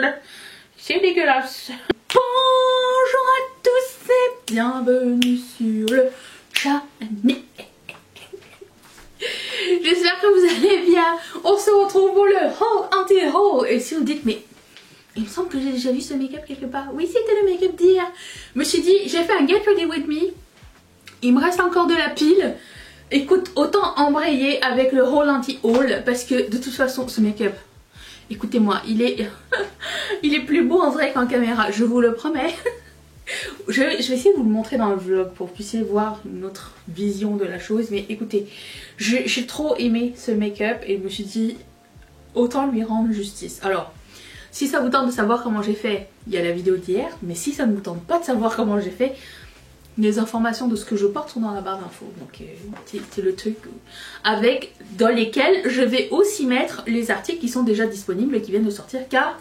lord. C'est dégueulasse. Bonjour à tous et bienvenue sur le channel. J'espère que vous allez bien. On se retrouve pour le haul anti-haul. Et si vous dites, mais il me semble que j'ai déjà vu ce make-up quelque part. Oui, c'était le make-up d'hier. Je me suis dit, j'ai fait un Get Ready With Me. Il me reste encore de la pile. Écoute, autant embrayer avec le haul anti-haul. Parce que de toute façon, ce make-up, écoutez-moi, il est plus beau en vrai qu'en caméra. Je vous le promets. Je vais essayer de vous le montrer dans le vlog pour que vous puissiez voir une autre vision de la chose. Mais écoutez, j'ai trop aimé ce make-up et je me suis dit, autant lui rendre justice. Alors, si ça vous tente de savoir comment j'ai fait, il y a la vidéo d'hier. Mais si ça ne vous tente pas de savoir comment j'ai fait, les informations de ce que je porte sont dans la barre d'infos. Donc c'est le truc dans lesquels je vais aussi mettre les articles qui sont déjà disponibles et qui viennent de sortir. Car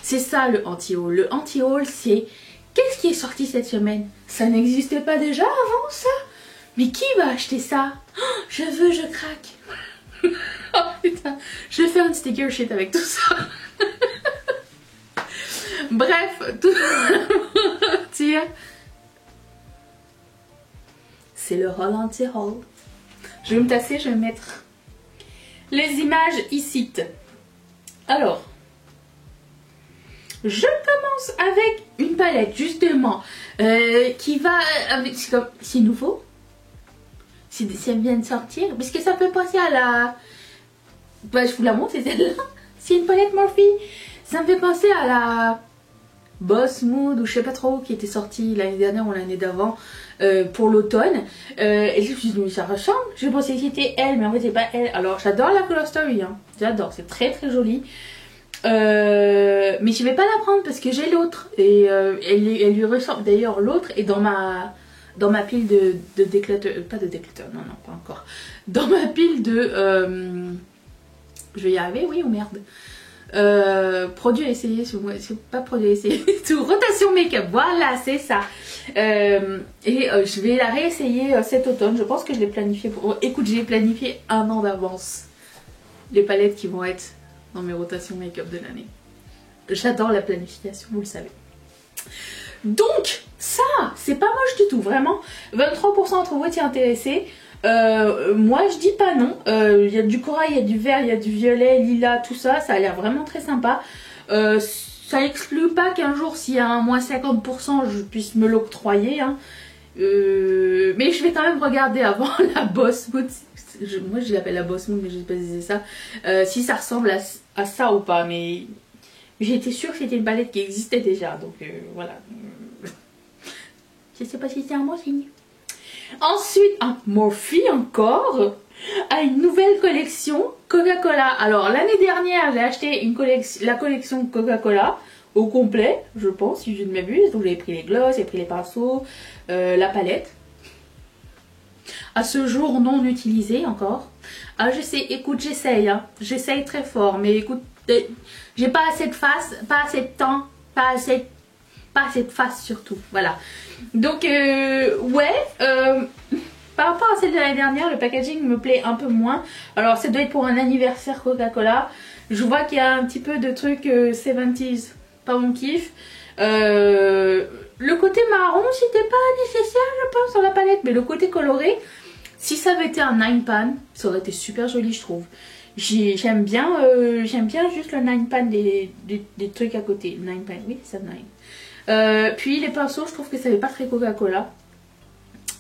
c'est ça le anti-haul. Le anti-haul, c'est qu'est-ce qui est sorti cette semaine? Ça n'existait pas déjà avant ça? Mais qui va acheter ça? Oh, je veux, je craque. Oh putain, je vais faire une sticker sheet avec tout ça. Bref, tout dire, c'est le haul anti-haul. Je vais me tasser, je vais mettre les images ici. Alors, je commence avec une palette justement qui va avec, c'est nouveau, si elle vient de sortir, parce que ça peut passer à la, bah, je vous la montre, c'est celle-là. C'est une palette Morphe, ça me fait penser à la Boss Mood ou je sais pas trop, qui était sortie l'année dernière ou l'année d'avant pour l'automne. Et je me suis dit, mais ça ressemble. Je pensais que c'était elle, mais en fait c'est pas elle. Alors j'adore la Color Story, hein. J'adore, c'est très très joli. Mais je vais pas la prendre parce que j'ai l'autre. Et elle lui ressemble. D'ailleurs l'autre est dans ma pile de déclutter. Pas de déclutter, non, pas encore. Dans ma pile de... je vais y arriver, oui ou merde. Produit à essayer, c'est pas produit à essayer tout, rotation make-up, voilà c'est ça. Je vais la réessayer cet automne. Je pense que je l'ai planifié pour... écoute, j'ai planifié 1 an d'avance les palettes qui vont être dans mes rotations make-up de l'année. J'adore la planification, vous le savez. Donc ça, c'est pas moche du tout, vraiment. 23% entre vous étiez intéressés. Moi je dis pas non. Il y a du corail, il y a du vert, il y a du violet, lilas, tout ça. Ça a l'air vraiment très sympa. Ça exclut pas qu'un jour, s'il y a un moins 50%, je puisse me l'octroyer. Hein. Mais je vais quand même regarder avant la Boss Mood. Moi je l'appelle la Boss Mood, mais je sais pas si c'est ça. Si ça ressemble à ça ou pas. Mais j'ai été sûre que c'était une palette qui existait déjà. Donc voilà. Je sais pas si c'est un bon signe. Ensuite, un Morphe encore a une nouvelle collection Coca-Cola. Alors l'année dernière, j'ai acheté la collection Coca-Cola au complet, je pense, si je ne m'abuse. Donc j'ai pris les glosses, j'ai pris les pinceaux, la palette. À ce jour, non utilisée encore. Ah, je sais, écoute, j'essaye, hein. J'essaye très fort, mais écoute, j'ai pas assez de face, pas assez de temps, pas assez de face surtout, voilà. Donc ouais, par rapport à celle de l'année dernière, le packaging me plaît un peu moins. Alors ça doit être pour un anniversaire Coca-Cola. Je vois qu'il y a un petit peu de trucs 70s, pas mon kiff. Le côté marron, c'était pas nécessaire je pense sur la palette, mais le côté coloré, si ça avait été un 9 pan, ça aurait été super joli je trouve. J'aime bien juste le 9 pan des trucs à côté. 9 pan, oui c'est ça 9. Puis les pinceaux, je trouve que ça fait pas très Coca-Cola.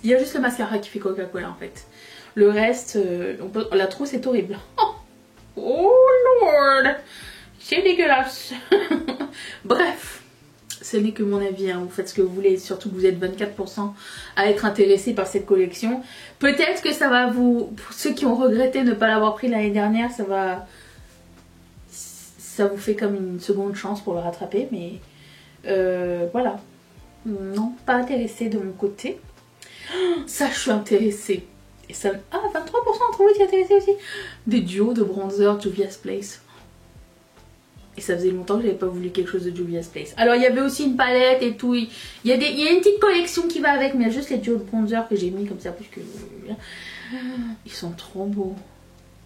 Il y a juste le mascara qui fait Coca-Cola en fait. Le reste, la trousse est horrible. Oh lord, c'est dégueulasse. Bref, ce n'est que mon avis, hein. Vous faites ce que vous voulez, surtout que vous êtes 24% à être intéressés par cette collection. Peut-être que ça va vous, pour ceux qui ont regretté de ne pas l'avoir pris l'année dernière, ça vous fait comme une seconde chance pour le rattraper, mais voilà. Non, pas intéressée de mon côté. Ça, je suis intéressée. Et ça... Ah, 23% entre vous qui intéressés aussi. Des duos de bronzer Juvia's Place. Et ça faisait longtemps que j'avais pas voulu quelque chose de Juvia's Place. Alors, il y avait aussi une palette et tout. Il y a une petite collection qui va avec, mais il y a juste les duos de bronzer que j'ai mis comme ça. Parce que... ils sont trop beaux.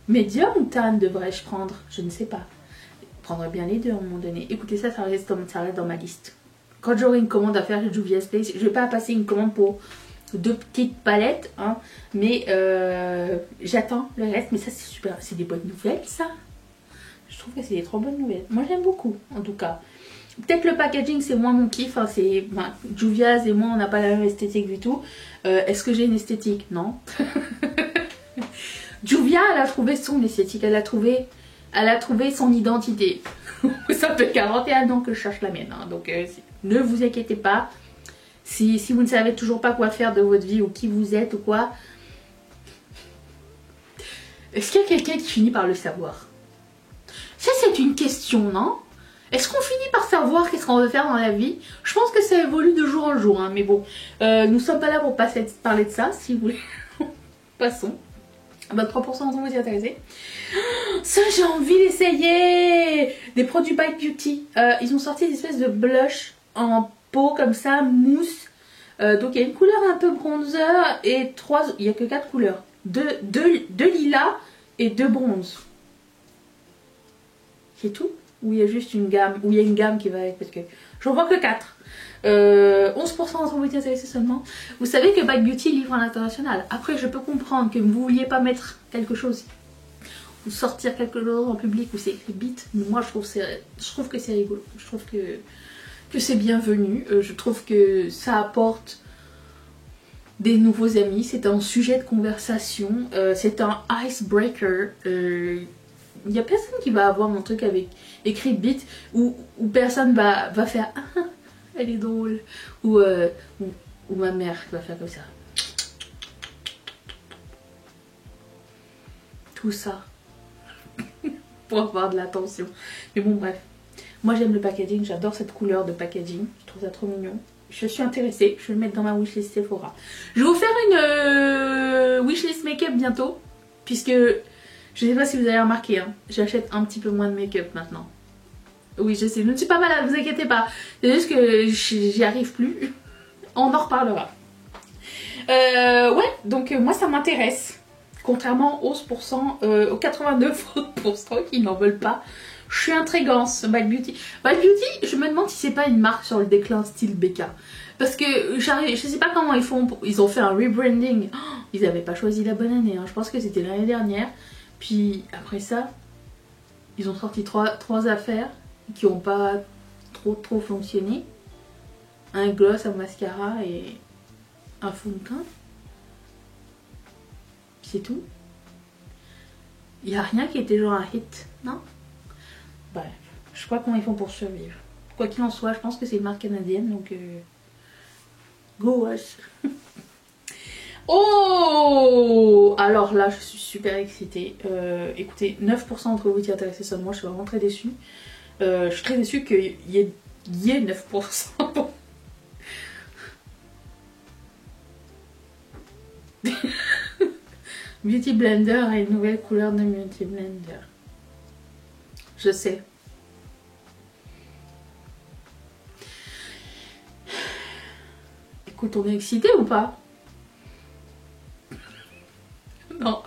Medium ou tan devrais-je prendre? Je ne sais pas. prendrai bien les deux à un moment donné. Écoutez, ça reste dans ma liste. Quand j'aurai une commande à faire chez Juvia's Place, je vais pas passer une commande pour 2 petites palettes, hein, mais j'attends le reste. Mais ça, c'est super, c'est des bonnes nouvelles, ça. Je trouve que c'est des trop bonnes nouvelles. Moi, j'aime beaucoup, en tout cas. Peut-être le packaging, c'est moins mon kiff. Hein, Juvia's et moi, on n'a pas la même esthétique du tout. Est-ce que j'ai une esthétique? Non. Juvia, elle a trouvé son esthétique. Elle a trouvé son identité. Ça fait 41 ans que je cherche la mienne. Hein, donc, ne vous inquiétez pas. Si vous ne savez toujours pas quoi faire de votre vie ou qui vous êtes ou quoi. Est-ce qu'il y a quelqu'un qui finit par le savoir? Ça, c'est une question, non? Est-ce qu'on finit par savoir qu'est-ce qu'on veut faire dans la vie? Je pense que ça évolue de jour en jour, hein, mais bon, nous sommes pas là pour parler de ça, si vous voulez. Passons. 23% d'entre vous êtes intéressés. Ça, j'ai envie d'essayer! Des produits Bite Beauty. Ils ont sorti des espèces de blush en peau comme ça, mousse. Donc il y a une couleur un peu bronzer et 3... Il n'y a que 4 couleurs. 2 lilas et 2 bronzes. C'est tout? Ou il y a juste une gamme, ou il y a une gamme qui va avec, parce que j'en vois que 4. 11% d'entre vous étaient intéressés seulement. Vous savez que Bite Beauty livre à l'international. Après, je peux comprendre que vous ne vouliez pas mettre quelque chose, ou sortir quelque chose en public où c'est écrit Bite. Mais moi, je trouve que c'est rigolo. Je trouve que c'est bienvenu. Je trouve que ça apporte des nouveaux amis. C'est un sujet de conversation. C'est un icebreaker. Il n'y a personne qui va avoir mon truc avec écrit Bite ou personne va faire ah, elle est drôle ou ma mère qui va faire comme ça. Tout ça pour avoir de l'attention. Mais bon, bref. Moi, j'aime le packaging. J'adore cette couleur de packaging. Je trouve ça trop mignon. Je suis intéressée. Je vais le mettre dans ma wishlist Sephora. Je vais vous faire une wishlist make-up bientôt. Puisque je sais pas si vous avez remarqué, hein, j'achète un petit peu moins de make-up maintenant. Oui, je sais, je ne suis pas malade, vous inquiétez pas. C'est juste que j'y arrive plus. On en reparlera. Ouais, donc moi ça m'intéresse. Contrairement aux 11%, aux 89% qui n'en veulent pas. Je suis intrigante, Bite Beauty. Bite Beauty, je me demande si c'est pas une marque sur le déclin style BK. Parce que je sais pas comment ils font. Ils ont fait un rebranding. Oh, ils n'avaient pas choisi la bonne année. Hein. Je pense que c'était l'année dernière. Puis après ça, ils ont sorti trois affaires qui n'ont pas trop fonctionné. Un gloss, un mascara et un fond de teint. C'est tout. Il n'y a rien qui était genre un hit, non? Bref, je sais pas comment ils font pour survivre. Quoi qu'il en soit, je pense que c'est une marque canadienne, donc go us. Oh! Alors là, je suis super excitée. Écoutez, 9% d'entre vous qui intéressés seulement, je suis vraiment très déçue. Je suis très déçue qu'il y ait 9%. Beauty Blender a une nouvelle couleur de Beauty Blender. Je sais. Écoute, on est excité ou pas? Non.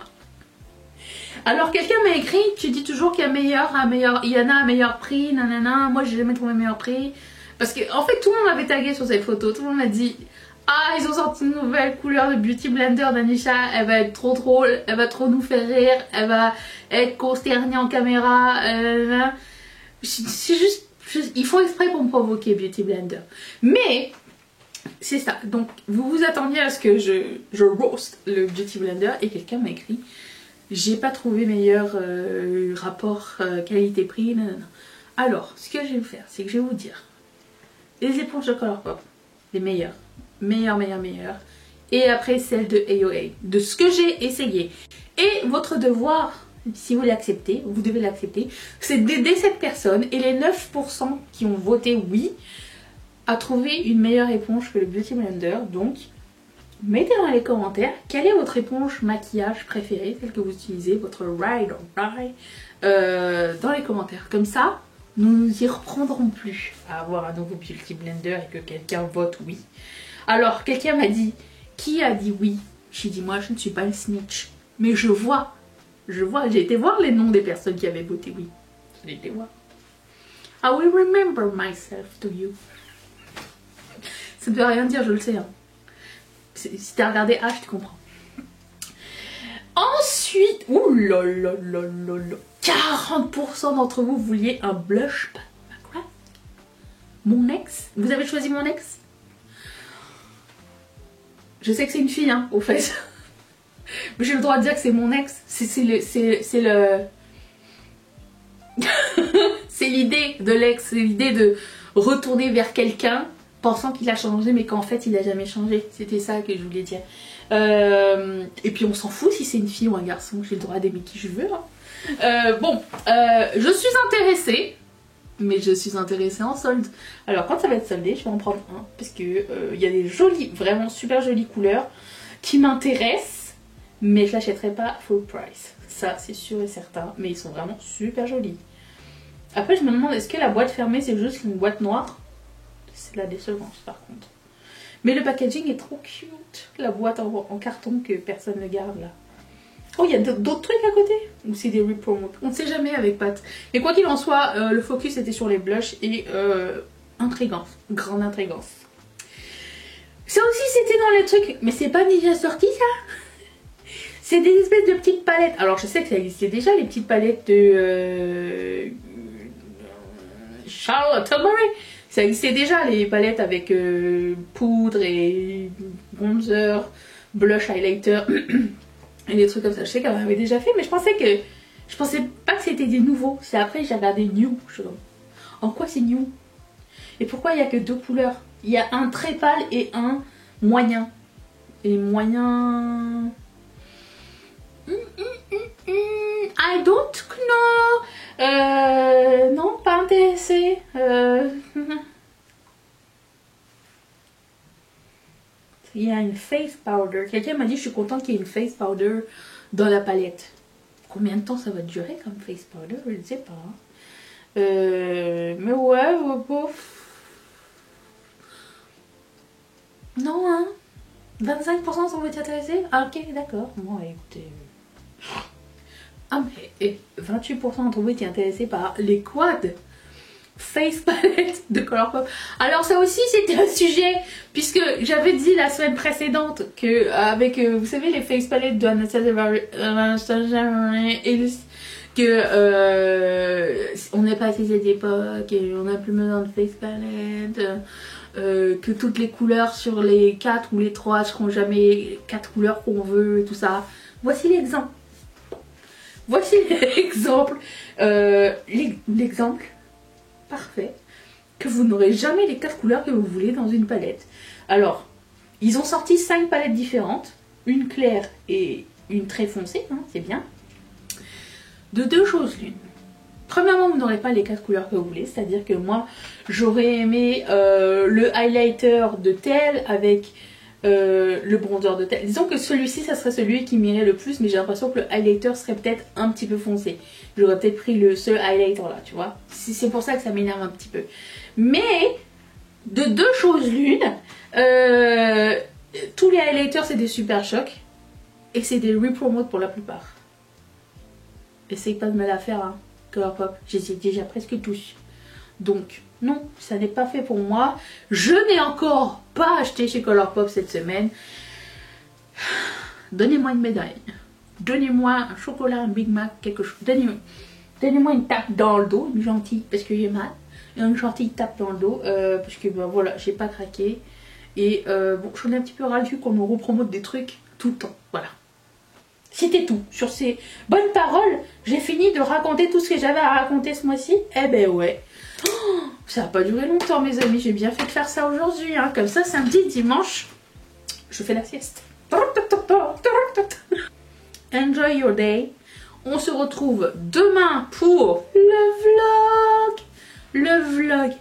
Alors quelqu'un m'a écrit, tu dis toujours qu'il y a meilleur, il y en a un meilleur prix, nanana. Moi j'ai jamais trouvé meilleur prix. Parce que en fait tout le monde m'avait tagué sur cette photo, tout le monde m'a dit ah ils ont sorti une nouvelle couleur de Beauty Blender d'Anisha, elle va être trop drôle, elle va trop nous faire rire, elle va être consternée en caméra. C'est juste, ils font exprès pour me provoquer Beauty Blender. Mais c'est ça, donc vous vous attendiez à ce que je roast le Beauty Blender et quelqu'un m'a écrit j'ai pas trouvé meilleur rapport qualité-prix. Alors, ce que je vais vous faire, c'est que je vais vous dire les éponges de Colourpop, les meilleures. Meilleures. Et après celle de AOA, de ce que j'ai essayé. Et votre devoir, si vous l'acceptez, vous devez l'accepter, c'est d'aider cette personne et les 9% qui ont voté oui à trouver une meilleure éponge que le Beauty Blender. Donc, mettez dans les commentaires quelle est votre éponge maquillage préférée, celle que vous utilisez, votre ride or die, dans les commentaires. Comme ça, nous nous y reprendrons plus à avoir un nouveau Beauty Blender et que quelqu'un vote oui. Alors, quelqu'un m'a dit, qui a dit oui? J'ai dit, moi je ne suis pas une snitch. Mais j'ai été voir les noms des personnes qui avaient voté oui. J'ai été voir. I will remember myself to you. Ça ne veut rien dire, je le sais. Hein. Si t'as regardé H, tu comprends. Ensuite, ouh là là là là là, 40% d'entre vous vouliez un blush. Quoi? Mon ex? Vous avez choisi mon ex? Je sais que c'est une fille, hein, au fait. Mais j'ai le droit de dire que c'est mon ex. C'est l'idée de l'ex, c'est l'idée de retourner vers quelqu'un pensant qu'il a changé mais qu'en fait il a jamais changé. C'était ça que je voulais dire. Et puis on s'en fout si c'est une fille ou un garçon, j'ai le droit d'aimer qui je veux. Hein. Je suis intéressée, mais je suis intéressée en solde. Alors quand ça va être soldé, je vais en prendre un parce que il y a des jolies, vraiment super jolies couleurs qui m'intéressent, mais je l'achèterai pas full price. Ça c'est sûr et certain, mais ils sont vraiment super jolis. Après je me demande, est-ce que la boîte fermée c'est juste une boîte noire? C'est la décevance par contre. Mais le packaging est trop cute. La boîte en carton que personne ne garde là. Oh, il y a d'autres trucs à côté? Ou c'est des repromotes? On ne sait jamais avec Pat. Mais quoi qu'il en soit, le focus était sur les blushs et intrigance. Grande intrigance. Ça aussi c'était dans les trucs. Mais c'est pas déjà sorti ça? C'est des espèces de petites palettes. Alors je sais que ça existait déjà les petites palettes de Charlotte Tilbury. Ça existait déjà les palettes avec poudre et bronzer, blush, highlighter et des trucs comme ça. Je sais qu'elle avait déjà fait, mais je pensais pas que c'était des nouveaux. C'est après j'ai regardé New. En quoi c'est New? Et pourquoi il n'y a que deux couleurs? Il y a un très pâle et un moyen. Et moyen... I don't know. Non, pas intéressée. Il y a une face powder. Quelqu'un m'a dit je suis contente qu'il y ait une face powder dans la palette. Combien de temps ça va durer comme face powder? Je ne sais pas. Mais ouais, bof. Non, hein. 25% sont intéressés? Ah ok, d'accord. Bon, écoutez... Ah mais 28% d'entre vous étaient intéressés par les quad face palette de Colourpop. Alors ça aussi c'était un sujet puisque j'avais dit la semaine précédente que avec vous savez les face palettes de Anastasia Hills que on n'est pas à cette époque et on n'a plus besoin de face palette. Que toutes les couleurs sur les 4 ou les 3 seront jamais 4 couleurs qu'on veut et tout ça. Voici l'exemple. Voici l'exemple. L'exemple parfait que vous n'aurez jamais les 4 couleurs que vous voulez dans une palette. Alors, ils ont sorti 5 palettes différentes. Une claire et une très foncée, hein, c'est bien. De deux choses l'une. Premièrement, vous n'aurez pas les 4 couleurs que vous voulez, c'est-à-dire que moi, j'aurais aimé le highlighter de tel avec le bronzer de tel. Disons que celui-ci, ça serait celui qui m'irait le plus, mais j'ai l'impression que le highlighter serait peut-être un petit peu foncé. J'aurais peut-être pris ce highlighter là, tu vois. C'est pour ça que ça m'énerve un petit peu. Mais, de deux choses l'une, tous les highlighters, c'est des super chocs, et c'est des repromotes pour la plupart. Essaye pas de me la faire, hein. Colourpop, j'ai déjà presque tous. Donc, non, ça n'est pas fait pour moi. Je n'ai encore pas acheté chez Colourpop cette semaine. Donnez-moi une médaille. Donnez-moi un chocolat, un Big Mac, quelque chose. Donnez-moi une tape dans le dos, une gentille, parce que j'ai mal. Et une gentille tape dans le dos, parce que ben, voilà, j'ai pas craqué. Et bon, j'en ai un petit peu ras le cul qu'on me repromote des trucs tout le temps. Voilà. C'était tout. Sur ces bonnes paroles, j'ai fini de raconter tout ce que j'avais à raconter ce mois-ci. Eh ben ouais. Oh, ça n'a pas duré longtemps, mes amis. J'ai bien fait de faire ça aujourd'hui. Hein. Comme ça, samedi, dimanche, je fais la sieste. Enjoy your day. On se retrouve demain pour le vlog. Le vlog